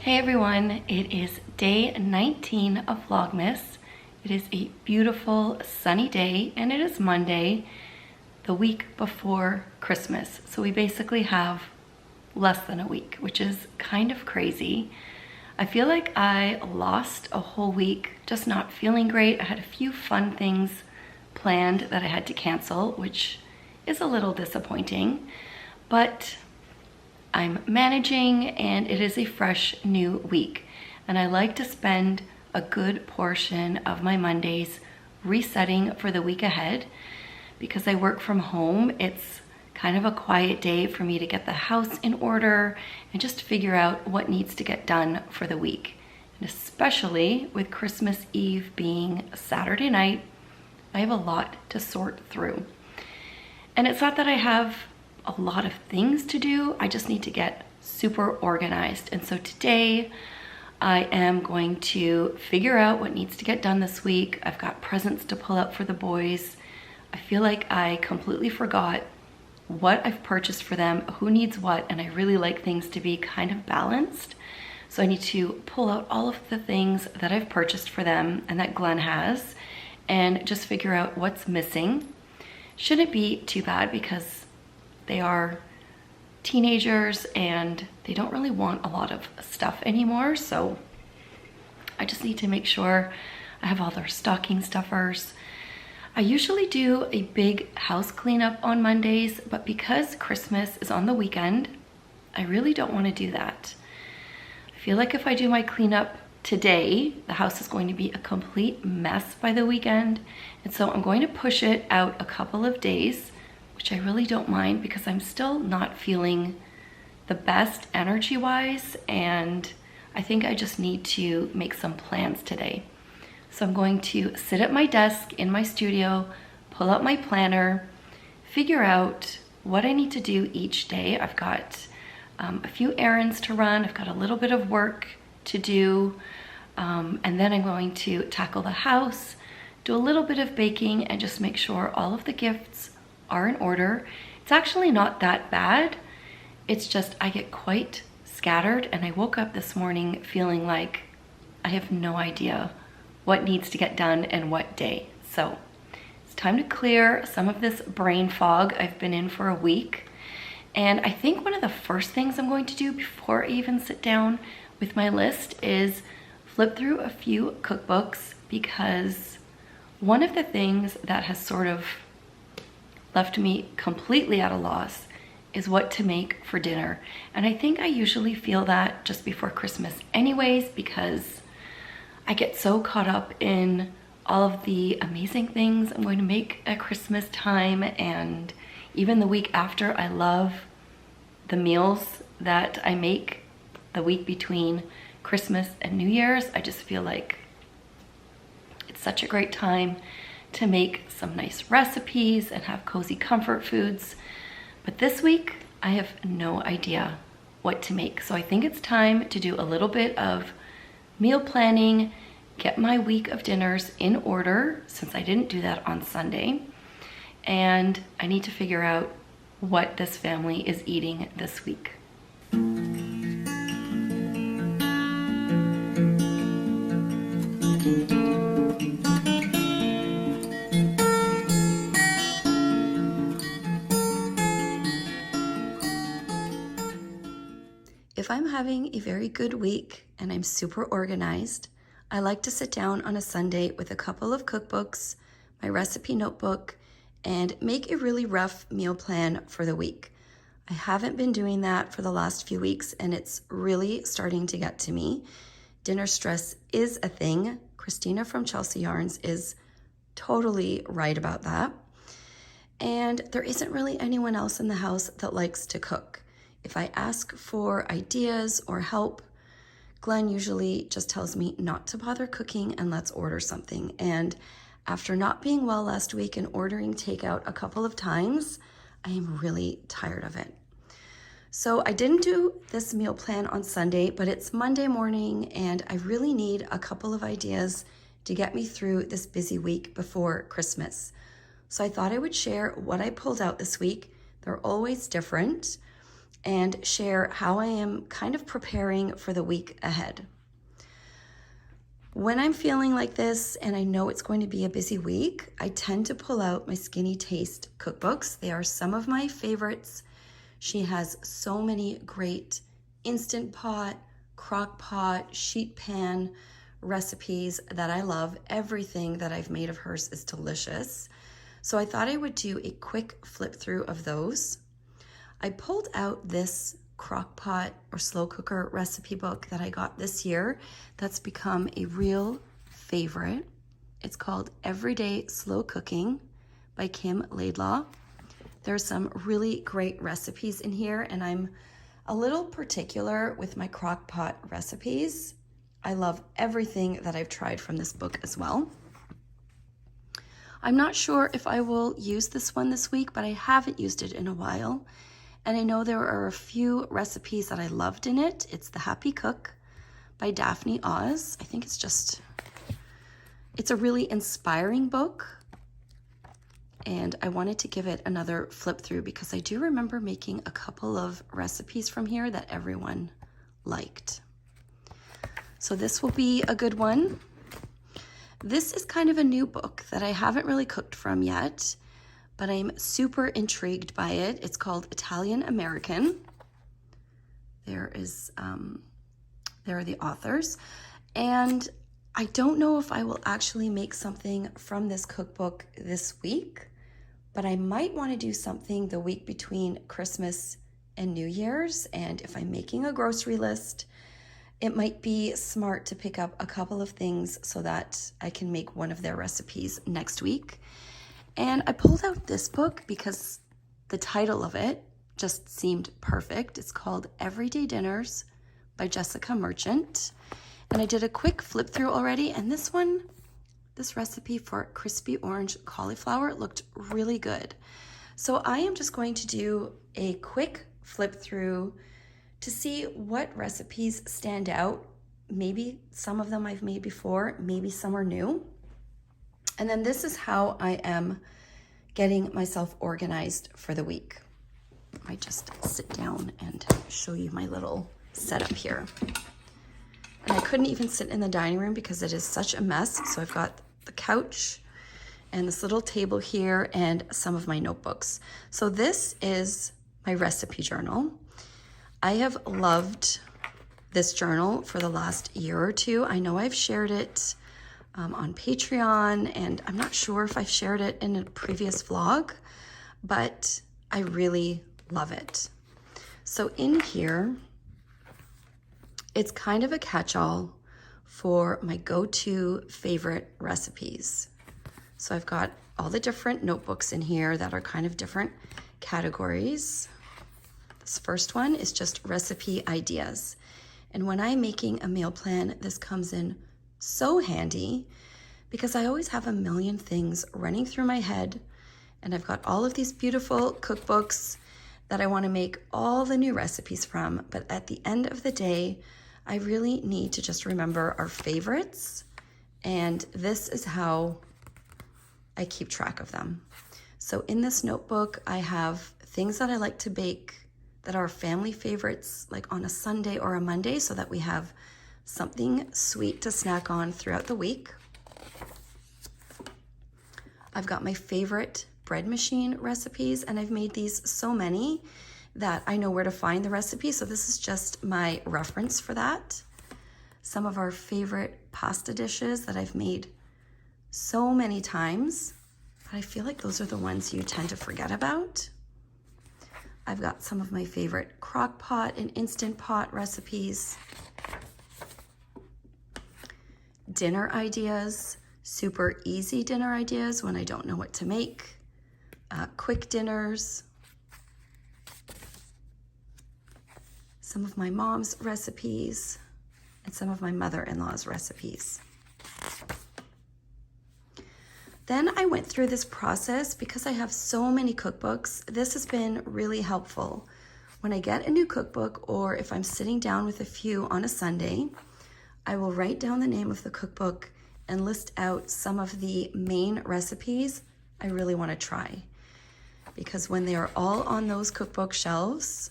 Hey everyone, it is day 19 of Vlogmas. It is a beautiful sunny day and it is Monday, the week before Christmas. So we basically have less than a week, which is kind of crazy. I feel like I lost a whole week just not feeling great. I had a few fun things planned that I had to cancel, which is a little disappointing, but I'm managing and it is a fresh new week. And I like to spend a good portion of my Mondays resetting for the week ahead. Because I work from home, it's kind of a quiet day for me to get the house in order and just figure out what needs to get done for the week. And especially with Christmas Eve being a Saturday night, I have a lot to sort through. And it's not that I have a lot of things to do, I just need to get super organized. And so today I am going to figure out what needs to get done this week. I've got presents to pull out for the boys. I feel like I completely forgot what I've purchased for them, who needs what, and I really like things to be kind of balanced. So I need to pull out all of the things that I've purchased for them and that Glen has and just figure out what's missing. Shouldn't be too bad because they are teenagers and they don't really want a lot of stuff anymore. So I just need to make sure I have all their stocking stuffers. I usually do a big house cleanup on Mondays, but because Christmas is on the weekend, I really don't want to do that. I feel like if I do my cleanup today, the house is going to be a complete mess by the weekend. And so I'm going to push it out a couple of days, which I really don't mind because I'm still not feeling the best energy-wise, and I think I just need to make some plans today. So I'm going to sit at my desk in my studio, pull out my planner, figure out what I need to do each day. I've got a few errands to run, I've got a little bit of work to do, and then I'm going to tackle the house, do a little bit of baking, and just make sure all of the gifts are in order. It's actually not that bad. It's just I get quite scattered, and I woke up this morning feeling like I have no idea what needs to get done and what day. So it's time to clear some of this brain fog I've been in for a week. And I think one of the first things I'm going to do before I even sit down with my list is flip through a few cookbooks, because one of the things that has sort of left me completely at a loss is what to make for dinner. And I think I usually feel that just before Christmas anyways, because I get so caught up in all of the amazing things I'm going to make at Christmas time, and even the week after. I love the meals that I make the week between Christmas and New Year's. I just feel like it's such a great time to make some nice recipes and have cozy comfort foods. But this week, I have no idea what to make. So I think it's time to do a little bit of meal planning, get my week of dinners in order, since I didn't do that on Sunday. And I need to figure out what this family is eating this week. If I'm having a very good week and I'm super organized, I like to sit down on a Sunday with a couple of cookbooks, my recipe notebook, and make a really rough meal plan for the week. I haven't been doing that for the last few weeks, and it's really starting to get to me. Dinner stress is a thing. Christina from Chelsea Yarns is totally right about that. And there isn't really anyone else in the house that likes to cook. If I ask for ideas or help, Glen usually just tells me not to bother cooking and let's order something. And after not being well last week and ordering takeout a couple of times, I am really tired of it. So I didn't do this meal plan on Sunday, but it's Monday morning and I really need a couple of ideas to get me through this busy week before Christmas. So I thought I would share what I pulled out this week. They're always different. and share how I am kind of preparing for the week ahead. When I'm feeling like this and I know it's going to be a busy week, I tend to pull out my Skinny Taste cookbooks. They are some of my favorites. She has so many great Instant Pot, crock pot, sheet pan recipes that I love. Everything that I've made of hers is delicious. So I thought I would do a quick flip through of those. I pulled out this crock pot or slow cooker recipe book that I got this year that's become a real favorite. It's called Everyday Slow Cooking by Kim Laidlaw. There's some really great recipes in here, and I'm a little particular with my crock pot recipes. I love everything that I've tried from this book as well. I'm not sure if I will use this one this week, but I haven't used it in a while. And I know there are a few recipes that I loved in it. It's The Happy Cook by Daphne Oz. I think it's a really inspiring book. And I wanted to give it another flip through because I do remember making a couple of recipes from here that everyone liked. So this will be a good one. This is kind of a new book that I haven't really cooked from yet, but I'm super intrigued by it. It's called Italian American. There are the authors. And I don't know if I will actually make something from this cookbook this week, but I might want to do something the week between Christmas and New Year's. And if I'm making a grocery list, it might be smart to pick up a couple of things so that I can make one of their recipes next week. And I pulled out this book because the title of it just seemed perfect. It's called Everyday Dinners by Jessica Merchant. And I did a quick flip through already, and this recipe for crispy orange cauliflower looked really good. So I am just going to do a quick flip through to see what recipes stand out. Maybe some of them I've made before, maybe some are new. And then this is how I am getting myself organized for the week. I might just sit down and show you my little setup here. And I couldn't even sit in the dining room because it is such a mess. So I've got the couch and this little table here and some of my notebooks. So this is my recipe journal. I have loved this journal for the last year or two. I know I've shared it on Patreon, and I'm not sure if I've shared it in a previous vlog, but I really love it. So in here, it's kind of a catch-all for my go-to favorite recipes. So I've got all the different notebooks in here that are kind of different categories. This first one is just recipe ideas. And when I'm making a meal plan, this comes in so handy because I always have a million things running through my head, and I've got all of these beautiful cookbooks that I want to make all the new recipes from. But at the end of the day, I really need to just remember our favorites, and this is how I keep track of them. So in this notebook, I have things that I like to bake that are family favorites, like on a Sunday or a Monday, so that we have something sweet to snack on throughout the week. I've got my favorite bread machine recipes, and I've made these so many that I know where to find the recipe, so this is just my reference for that. Some of our favorite pasta dishes that I've made so many times, but I feel like those are the ones you tend to forget about. I've got some of my favorite crock pot and Instant Pot recipes. Dinner ideas, super easy dinner ideas when I don't know what to make. Quick dinners. Some of my mom's recipes and some of my mother-in-law's recipes. Then I went through this process because I have so many cookbooks. This has been really helpful. When I get a new cookbook, or if I'm sitting down with a few on a Sunday, I will write down the name of the cookbook and list out some of the main recipes I really want to try. Because when they are all on those cookbook shelves,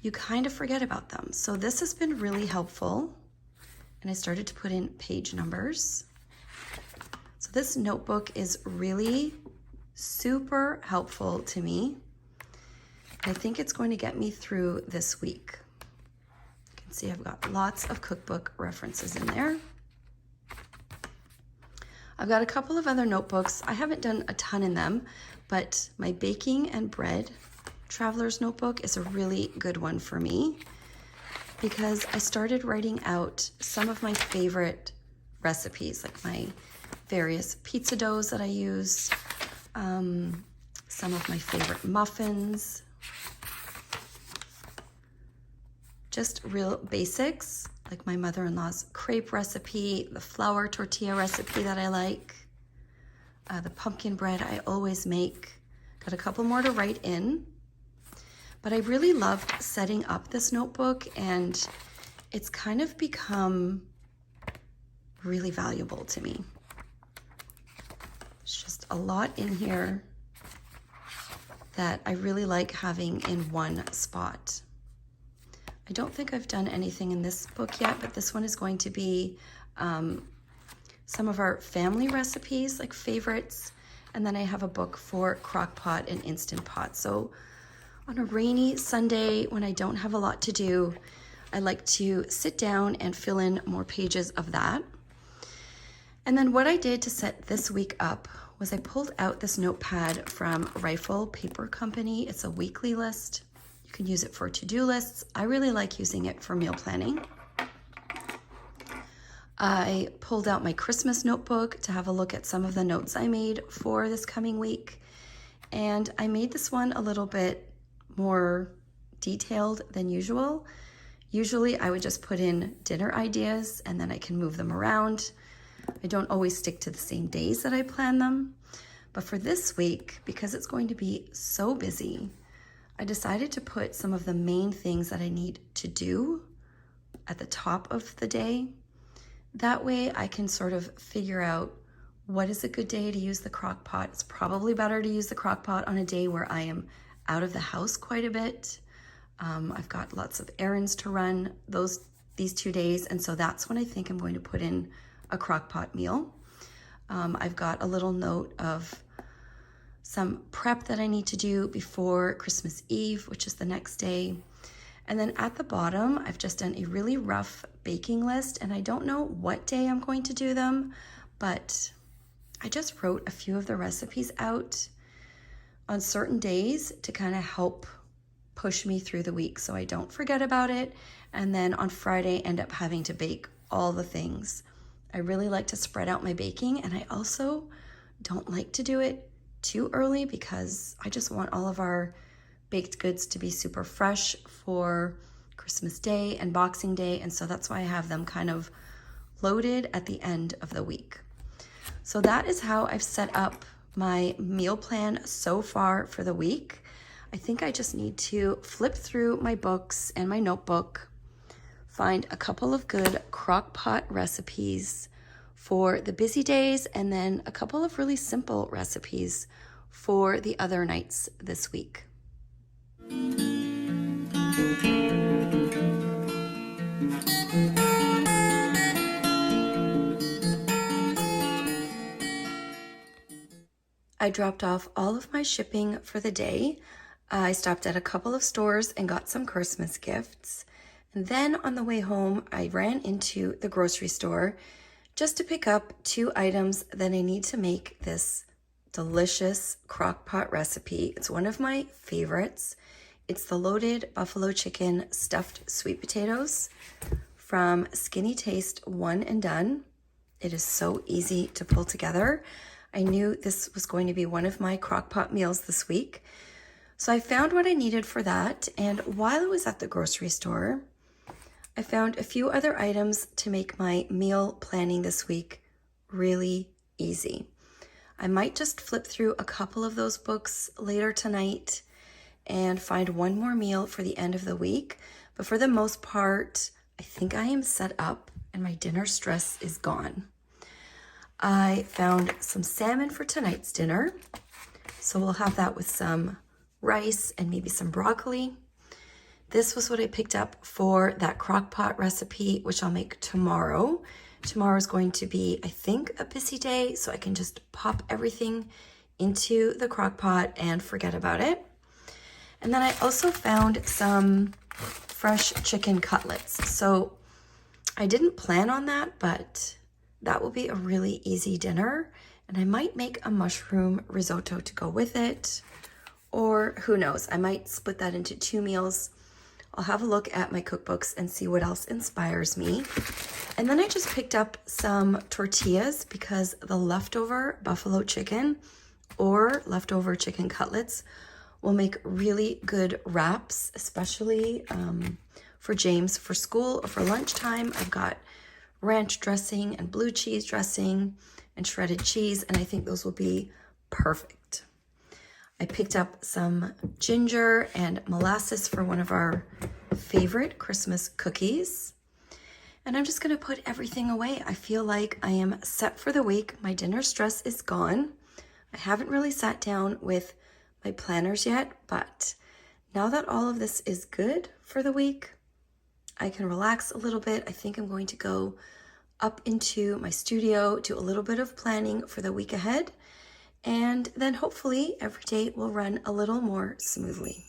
you kind of forget about them. So this has been really helpful. And I started to put in page numbers. So this notebook is really super helpful to me. I think it's going to get me through this week. You can see I've got lots of cookbook references in there. I've got a couple of other notebooks. I haven't done a ton in them, but my baking and bread traveler's notebook is a really good one for me because I started writing out some of my favorite recipes, like my various pizza doughs that I use, some of my favorite muffins, just real basics, like my mother-in-law's crepe recipe, the flour tortilla recipe that I like, the pumpkin bread I always make. Got a couple more to write in, but I really loved setting up this notebook, and it's kind of become really valuable to me. It's just a lot in here that I really like having in one spot. I don't think I've done anything in this book yet, but this one is going to be some of our family recipes, like favorites. And then I have a book for crock pot and Instant Pot. So on a rainy Sunday when I don't have a lot to do, I like to sit down and fill in more pages of that. And then what I did to set this week up was I pulled out this notepad from Rifle Paper Company. It's a weekly list. You can use it for to-do lists. I really like using it for meal planning. I pulled out my Christmas notebook to have a look at some of the notes I made for this coming week. And I made this one a little bit more detailed than usual. Usually I would just put in dinner ideas and then I can move them around. I don't always stick to the same days that I plan them. But for this week, because it's going to be so busy, I decided to put some of the main things that I need to do at the top of the day. That way I can sort of figure out what is a good day to use the crock pot. It's probably better to use the crock pot on a day where I am out of the house quite a bit. I've got lots of errands to run these 2 days, and so that's when I think I'm going to put in a crock pot meal. I've got a little note of some prep that I need to do before Christmas Eve, which is the next day. And then at the bottom, I've just done a really rough baking list, and I don't know what day I'm going to do them, but I just wrote a few of the recipes out on certain days to kind of help push me through the week so I don't forget about it. And then on Friday, end up having to bake all the things. I really like to spread out my baking, and I also don't like to do it too early because I just want all of our baked goods to be super fresh for Christmas Day and Boxing Day, and so that's why I have them kind of loaded at the end of the week. So that is how I've set up my meal plan so far for the week. I think I just need to flip through my books and my notebook, find a couple of good crock pot recipes for the busy days, and then a couple of really simple recipes for the other nights this week. I dropped off all of my shipping for the day. I stopped at a couple of stores and got some Christmas gifts. And then on the way home, I ran into the grocery store just to pick up 2 items that I need to make this delicious crock pot recipe. It's one of my favorites. It's the loaded buffalo chicken stuffed sweet potatoes from Skinny Taste One and Done. It is so easy to pull together. I knew this was going to be one of my crock pot meals this week. So I found what I needed for that, and while I was at the grocery store, I found a few other items to make my meal planning this week really easy. I might just flip through a couple of those books later tonight and find one more meal for the end of the week. But for the most part, I think I am set up and my dinner stress is gone. I found some salmon for tonight's dinner. So we'll have that with some rice and maybe some broccoli. This was what I picked up for that crock pot recipe, which I'll make tomorrow. Tomorrow is going to be, I think, a busy day, so I can just pop everything into the crock pot and forget about it. And then I also found some fresh chicken cutlets. So I didn't plan on that, but that will be a really easy dinner. And I might make a mushroom risotto to go with it. Or who knows, I might split that into 2 meals. I'll have a look at my cookbooks and see what else inspires me. And then I just picked up some tortillas because the leftover buffalo chicken or leftover chicken cutlets will make really good wraps, especially for James for school or for lunchtime. I've got ranch dressing and blue cheese dressing and shredded cheese, and I think those will be perfect. I picked up some ginger and molasses for one of our favorite Christmas cookies. And I'm just gonna put everything away. I feel like I am set for the week. My dinner stress is gone. I haven't really sat down with my planners yet, but now that all of this is good for the week, I can relax a little bit. I think I'm going to go up into my studio, do a little bit of planning for the week ahead, and then hopefully every day will run a little more smoothly.